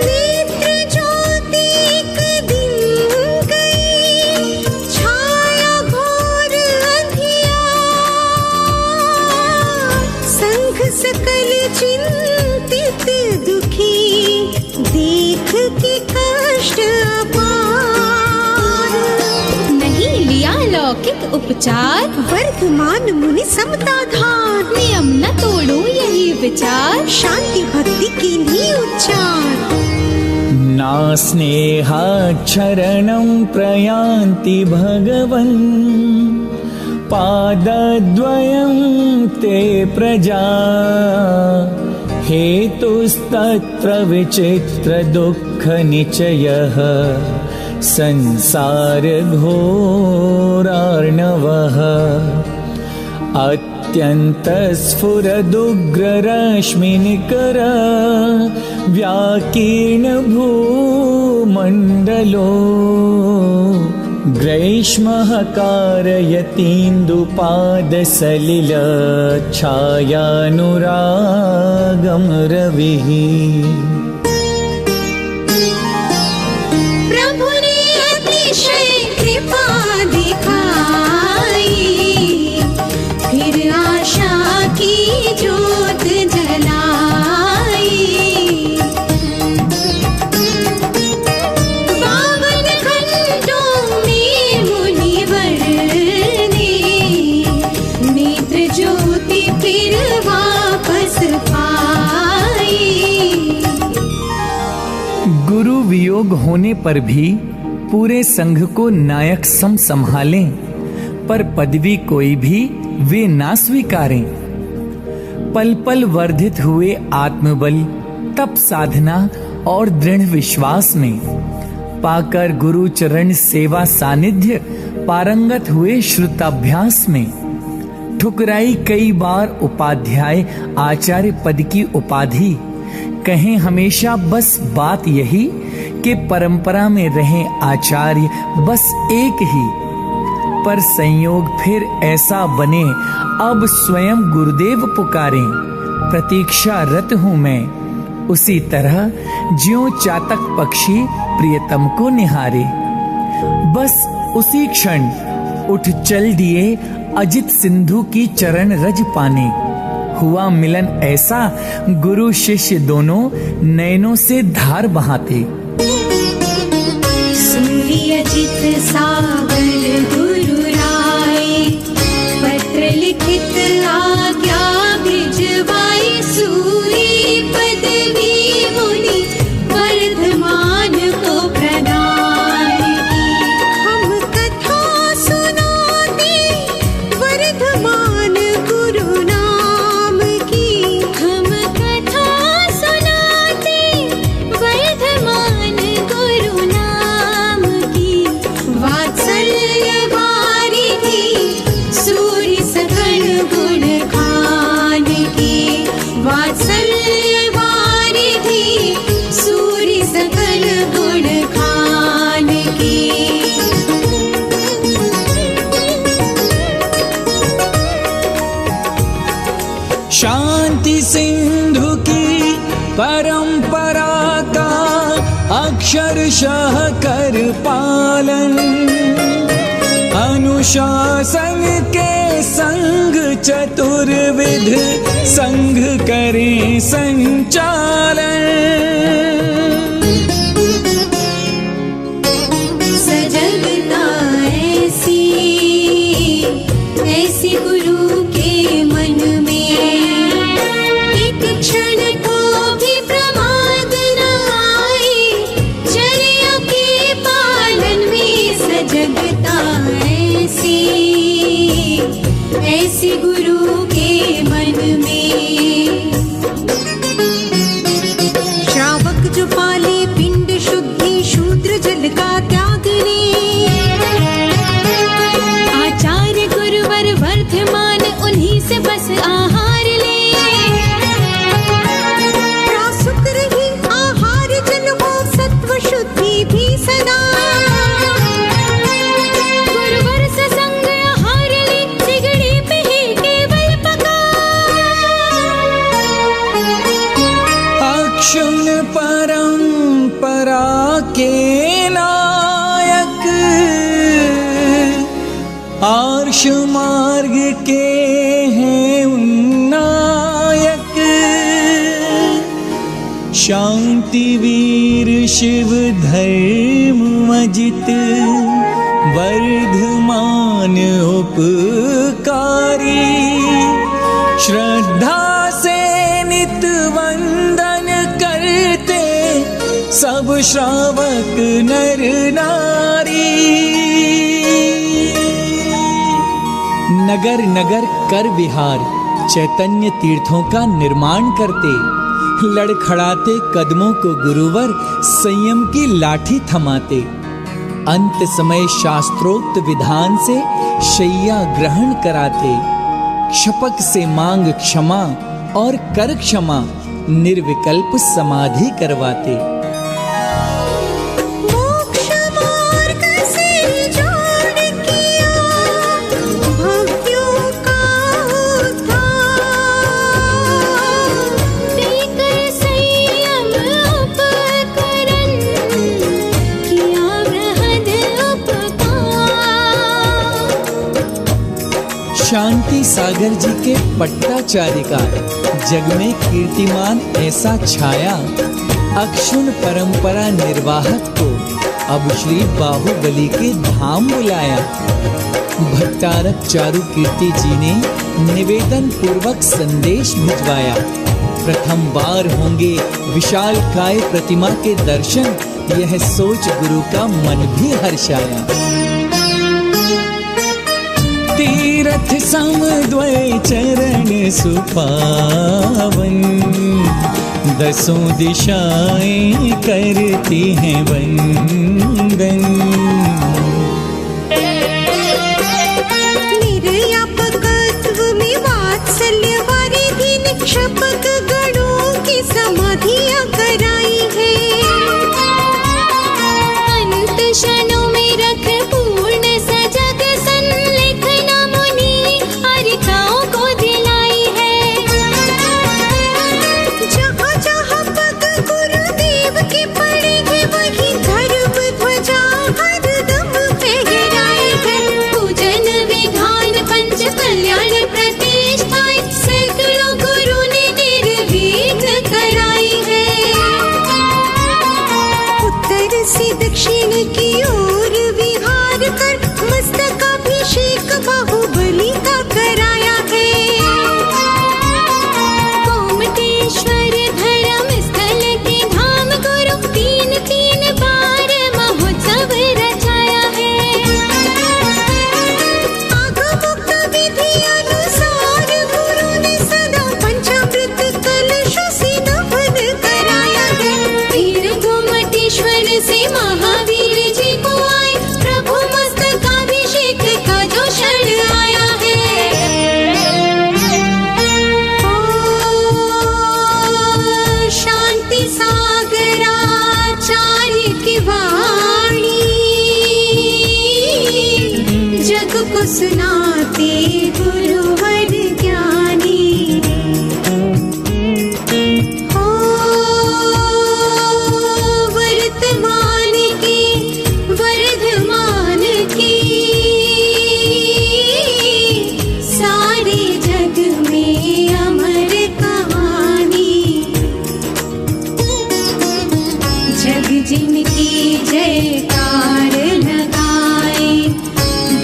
नेत्र ज्योति एक दिन गई, छाया घोर अंधियार। संघ सकल चिंतित दुखी, देख के कष्ट अपार। नहीं लिया लौकिक उपचार, वर्धमान मुनि समता धार। नियम न तोड़ो यही विचार, शांति भक्ति के लिए उच्चार। ना स्नेहाक्षरणं प्रयान्ति भगवन्, पादद्वयं ते प्रजा। हेतुस्तत्र विचित्र दुःख निचयः, संसार घोरार्णवः। अत्यंत स्फुरदुग्र रश्मिनिकर, व्याकीर्ण भूमण्डलो। ग्रैष्मः कारयतीन्दुपादसलिल, छायानुरागं रविः। प्रभु ने अतिशय कृपा दिखाई, फिर आशा की ज्योत जलाई। 52 घंटों में मुनिवर ने नेत्र ज्योति फिर वापस पाई। गुरु वियोग होने पर भी पूरे संघ को नायक सम संभालें, पर पदवी कोई भी वे ना स्वीकारें। पल पल वर्धित हुए आत्मबल, तप साधना और दृढ़ विश्वास में पाकर गुरु चरण सेवा सानिध्य, पारंगत हुए श्रुताभ्यास में। ठुकराई कई बार उपाध्याय आचार्य पद की उपाधि, कहें हमेशा बस बात यही के परंपरा में रहे आचार्य बस एक ही, पर संयोग फिर ऐसा बने अब स्वयं गुरुदेव पुकारें। प्रतीक्षारत हूं मैं उसी तरह ज्यों चातक पक्षी प्रियतम को निहारे। बस उसी क्षण उठ चल दिए अजित सिंधु की चरण रज पाने। हुआ मिलन ऐसा गुरु शिष्य दोनों नयनों से धार बहाते। सूर्य अजित सागर गुरु राय, पत्र लिखित आज्ञा भिजवाई। सूरी पदवी मुनि वर्धमान को प्रदान की। हम कथा सुनाते वर्धमान गुरु नाम की। हम कथा सुनाते वर्धमान गुरु नाम की। वात्सल्य वारिधि सूर्य सकल गुण खान की। वात्सल्य वारिधि सूर्य सकल गुण खान की। शांति सिंधु की परंपरा का अक्षरशः कर पालन। अनुशासन के संग चतुर्विध संघ करें संचालन। सजगता ऐसी ऐसी गुरु के मन में, एक क्षण को भी प्रमाद न आए। चर्या के पालन में सजगता ऐसी ऐसी गुरु के मन में। श्रावक जो पाले पिंड शुद्धि शूद्र जल का त्याग ने। आचार्य गुरुवर वर्धमान उन्हीं से बस आहार ले। प्रासुक रही आहार जल हो सत्व शुद्धि भी सदा। गुरुवर ससंग आहार ले सिगड़ी पे ही केवल पका। अक्षुण परंपरा के नायक, आर्ष मार्ग के हैं उन्नायक। शांति वीर शिव धर्म अजित वर्धमान उपकारी। श्रद्धा से नित वंदन करते सब श्रावक नर नारी। नगर नगर कर विहार चैतन्य तीर्थों का निर्माण करते। लड़खड़ाते कदमों को गुरुवर संयम की लाठी थमाते। अंत समय शास्त्रोक्त विधान से शैया ग्रहण कराते। क्षपक से मांग क्षमा और कर क्षमा निर्विकल्प समाधि करवाते। मोक्ष मार्ग से जोड़ किया भक्तियों का उद्धार। देकर संयम उपकरण किया बृहद उपकार। शांति सागर जी के पट्टाचार्य का जग में कीर्तिमान ऐसा छाया। अक्षुण परंपरा निर्वाहक को अब श्री बाहुबली के धाम बुलाया। भट्टारक चारु कीर्ति जी ने निवेदन पूर्वक संदेश भिजवाया। प्रथम बार होंगे विशाल काय प्रतिमा के दर्शन, यह सोच गुरु का मन भी हर्षाया। तीरथ समद्वय चरण सुपावन, दसों दिशाएं करती हैं वंदन। निर्यापकत्व में वात्सल्य वारिधि निक्षपक गणों की समाधियां कराई है। चरणों में रख पूर्ण सजग संलेखना मुनि हरिकाओं को दिलाई है। जहाँ जहाँ पग गुरुदेव की पड़ेगी वही धर्म ध्वजा हरदम फहराए है। पूजन विधान पंच कल्याण प्रतिष्ठाएं सैकड़ों गुरु ने निर्विघ्न कराई है। उत्तर से दक्षिण की ओर विहार कर मस्तकाभिषेक बाहुबली का कराया है। गोमटेश्वर धर्म स्थल के धाम गुरु तीन तीन बार महोत्सव रचाया है। आगमोक्त विधि अनुसार गुरु ने सदा पंचामृत कलश से नमन कराया है। फिर गोमटेश्वर से महावीर जी को आए प्रभु मस्तकाभिषेक का जो क्षण आया है। ओ शांति सागराचार्य की वाणी जग को सुनाते गुरुवर ज्ञानी। हो वर्तमान की वर्धमान की सारे जग में अमर कहानी। जग जिनकी जयकार लगाए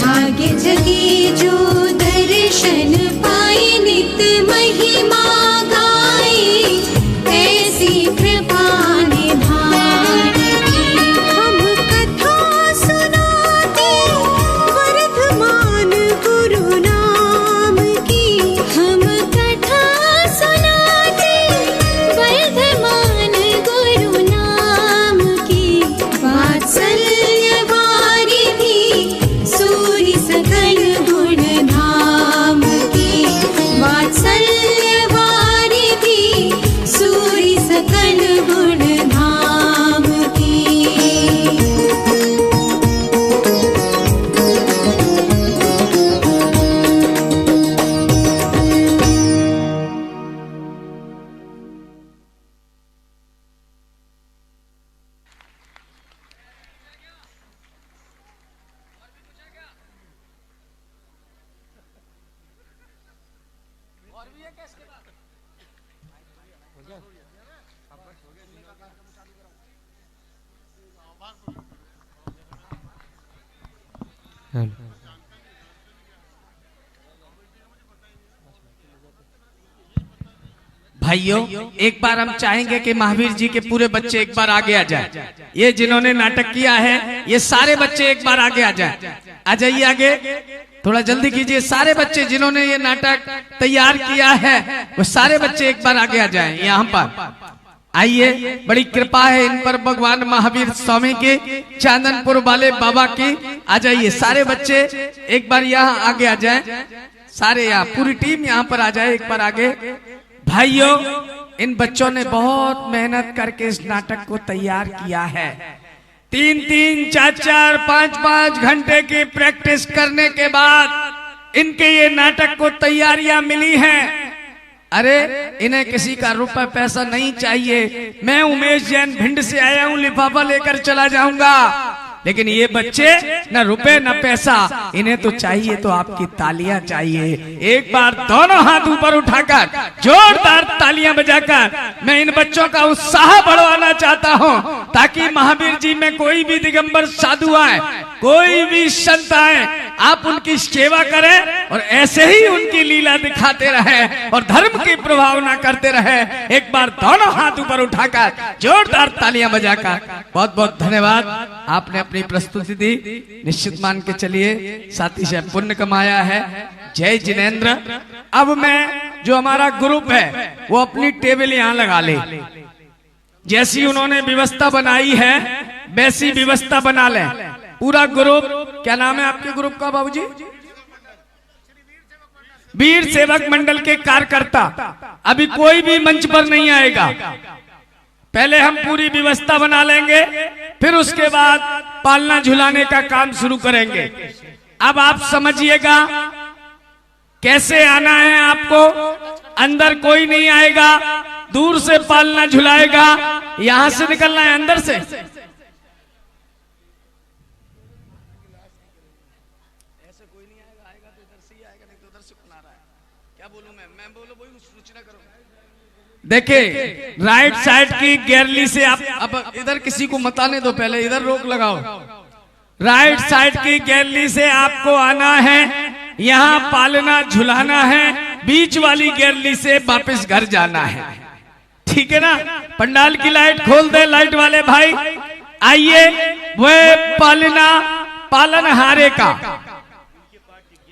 भाग्य जगे जो दर्शन पाए नित्य महिमा गाए। ऐसी कृपा निधान की हम कथा सुनाते वर्धमान गुरु नाम की। हम कथा सुनाते वर्धमान गुरु नाम की। वात्सल्य वारिधि सूरि सकल गुण धाम की। वात्सल्य वारिधि सूरि सकल गुण धाम की। भाइयों, एक बार हम चाहेंगे कि महावीर जी के पूरे बच्चे एक बार आगे आ जाए। ये जिन्होंने नाटक किया है ये सारे बच्चे एक बार आगे आ जाए। आ जाइए आगे, थोड़ा जल्दी कीजिए। सारे बच्चे जिन्होंने ये नाटक तैयार किया है वो सारे बच्चे एक बार आगे आ जाएं। यहाँ पर आइए, बड़ी कृपा है इन पर भगवान महावीर स्वामी के, चांदनपुर वाले बाबा की। आ जाइए सारे बच्चे एक बार यहाँ आगे आ जाएं। सारे यहाँ पूरी टीम यहाँ पर आ जाए एक बार आगे। भाइयों, इन बच्चों ने बहुत मेहनत करके इस नाटक को तैयार किया है। 3-3, 4-4, 5-5 घंटे की प्रैक्टिस करने के बाद इनके ये नाटक को तैयारियां मिली हैं। अरे इन्हें किसी का रुपए पैसा नहीं चाहिए। मैं उमेश जैन भिंड से आया हूँ, लिफाफा लेकर चला जाऊंगा। लेकिन ये बच्चे न रुपए न पैसा, इन्हें तो चाहिए तो आपकी तालियां चाहिए। एक बार दोनों हाथ ऊपर उठाकर जोरदार तालियां बजाकर मैं इन बच्चों का उत्साह बढ़वाना चाहता हूं, ताकि महावीर जी में कोई भी दिगंबर साधु आए, कोई भी संत आए, आप उनकी सेवा करें और ऐसे ही उनकी लीला दिखाते रहे और धर्म की प्रभावना करते रहे। एक बार दोनों हाथ ऊपर उठाकर जोरदार तालियां बजाकर बहुत बहुत धन्यवाद। आपने अपनी प्रस्तुति दी, निश्चित मान के चलिए साथी से पुण्य कमाया है। जय जिनेंद्र। अब मैं जो हमारा ग्रुप है वो अपनी टेबल यहाँ लगा ले। जैसी उन्होंने व्यवस्था बनाई है वैसी व्यवस्था बना ले। पूरा ग्रुप, क्या नाम है आपके ग्रुप का बाबूजी? वीर सेवक मंडल के कार्यकर्ता। अभी कोई भी मंच पर नहीं आएगा। पहले हम पूरी व्यवस्था बना लेंगे, फिर उसके बाद पालना झुलाने का काम शुरू करेंगे। अब आप समझिएगा कैसे आना है आपको। अंदर कोई नहीं आएगा, दूर से पालना झुलाएगा। यहां से निकलना है, अंदर से। ऐसे कोई नहीं आएगा, आएगा तो इधर से ही आएगा, नहीं तो उधर से कौन आ रहा है। क्या बोलूं मैं बोलो वही सूचना करो। देखिए राइट साइड की गैलरी से आप अब इधर किसी को मत आने दो, पहले इधर रोक लगाओ। राइट साइड की गैलरी से आपको आना है, यहाँ पालना झुलाना है। बीच वाली गैलरी से वापस घर जाना है, ठीक है ना। पंडाल की लाइट खोल दे लाइट वाले भाई। आइए, वह पालनहारे का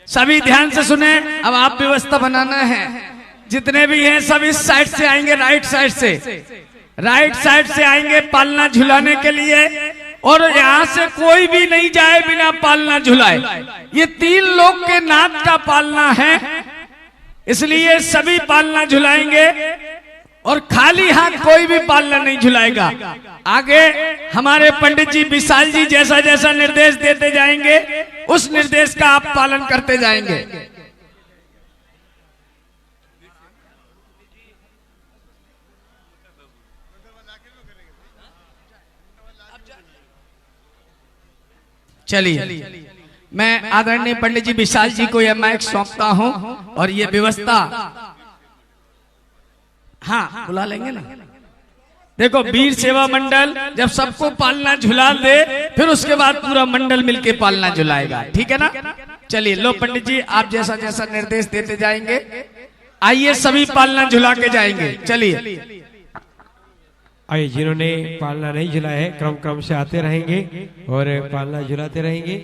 सभी ध्यान से सुने। अब आप व्यवस्था बनाना है, जितने भी हैं सब इस साइड से आएंगे, राइट साइड से आएंगे पालना झुलाने के लिए। और यहां से कोई भी नहीं जाए बिना पालना झुलाए। ये 3 लोग के नाथ का पालना है, इसलिए सभी पालना झुलाएंगे और खाली हाथ कोई भी पालना नहीं झुलाएगा। आगे हमारे पंडित जी विशाल जी जैसा जैसा निर्देश देते जाएंगे, उस निर्देश का आप पालन करते जाएंगे। चलिए, मैं आदरणीय पंडित जी विशाल जी को यह माइक सौंपता हूं और ये व्यवस्था हाँ बुला लेंगे ना। देखो वीर सेवा मंडल जब सबको पालना झुला दे, फिर उसके बाद पूरा मंडल मिलके पालना झुलाएगा, ठीक है ना। चलिए लो पंडित जी, आप जैसा जैसा निर्देश देते जाएंगे। आइए सभी पालना झुला के जाएंगे। चलिए आइए, जिन्होंने पालना नहीं झुलाया है क्रम क्रम से आते रहेंगे और पालना झुलाते रहेंगे।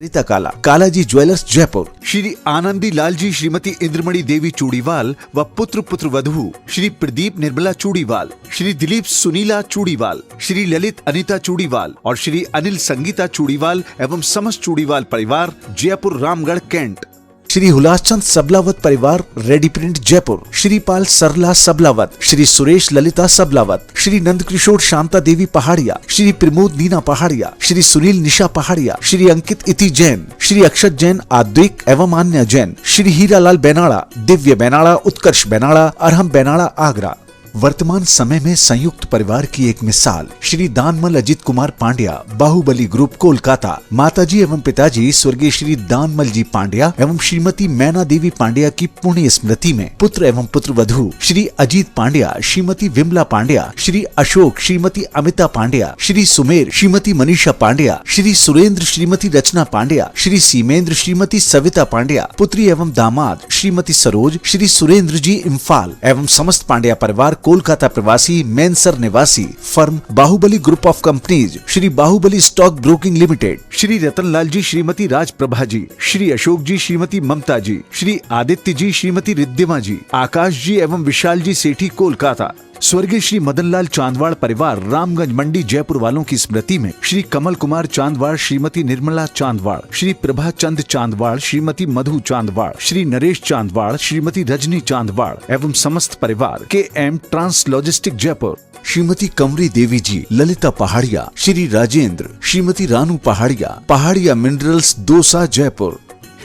रीता काला, कालाजी ज्वेलर्स जयपुर, श्री आनंदी लाल जी श्रीमती इंद्रमणि देवी चूड़ीवाल व पुत्र वधू श्री प्रदीप निर्मला चूड़ीवाल, श्री दिलीप सुनीला चूड़ीवाल, श्री ललित अनिता चूड़ीवाल और श्री अनिल संगीता चूड़ीवाल एवं समस्त चूड़ीवाल परिवार जयपुर रामगढ़ कैंट। श्री हुलासचंद सबलावत परिवार रेडी प्रिंट जयपुर, श्री पाल सरला सबलावत, श्री सुरेश ललिता सबलावत, श्री नंद किशोर शांता देवी पहाड़िया, श्री प्रमोद नीना पहाड़िया, श्री सुनील निशा पहाड़िया, श्री अंकित इति जैन, श्री अक्षत जैन आद्विक एवं अन्य जैन, श्री हीरालाल बेनाड़ा, दिव्य बेनाड़ा, उत्कर्ष बेनाड़ा, अरहम बेनाड़ा आगरा। वर्तमान समय में संयुक्त परिवार की एक मिसाल श्री दानमल अजित कुमार पांड्या, बाहुबली ग्रुप कोलकाता। माताजी एवं पिताजी स्वर्गीय श्री दानमल जी पांड्या एवं श्रीमती मैना देवी पांड्या की पुण्य स्मृति में पुत्र एवं पुत्र वधू श्री अजीत पांड्या, श्रीमती विमला पांड्या, श्री अशोक श्रीमती अमिता पांड्या, श्री सुमेर श्रीमती मनीषा पांड्या, श्री सुरेंद्र श्रीमती रचना पांड्या, श्री सीमेंद्र श्रीमती सविता पांड्या, पुत्री एवं दामाद श्रीमती सरोज, श्री सुरेंद्र जी इम्फाल एवं समस्त पांड्या परिवार कोलकाता प्रवासी मेंसर निवासी firm Bahubali group of companies, Shri Bahubali stock broking limited, Shri Ratanlal ji Shrimati Rajprabha ji, Shri Ashok ji Shrimati Mamta ji, Shri Aditya ji Shrimati Riddhima ji, Akash ji एवं विशाल जी सेठी कोलकाता। स्वर्गीय श्री मदनलाल चांदवाड़ परिवार रामगंज मंडी जयपुर वालों की स्मृति में श्री कमल कुमार चांदवाड़ श्रीमती निर्मला चांदवाड़, श्री प्रभा चंद चांदवाड़ श्रीमती मधु चांदवाड़, श्री नरेश चांदवाड़ श्रीमती रजनी चांदवाड़ एवं समस्त परिवार KM trans logistic Jaipur, Shrimati Kanwari Devi ji, Lalita Pahadia, Shri Rajendra, Shrimati Ranu Pahadia, Pahadia minerals Dausa Jaipur,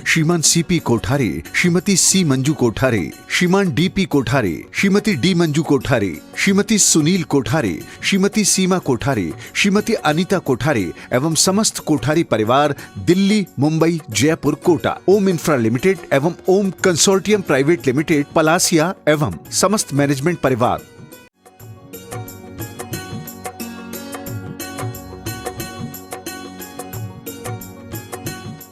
Shriman CP Kothari, Shrimati C Manju Kothari, श्रीमान DP कोठारी, श्रीमती D मंजू कोठारी, श्रीमती सुनील कोठारी, श्रीमती सीमा कोठारी, श्रीमती अनीता कोठारी एवं समस्त कोठारी परिवार दिल्ली, मुंबई, जयपुर, कोटा, ओम इंफ्रा लिमिटेड एवं ओम कंसोर्टियम प्राइवेट लिमिटेड पलासिया एवं समस्त मैनेजमेंट परिवार।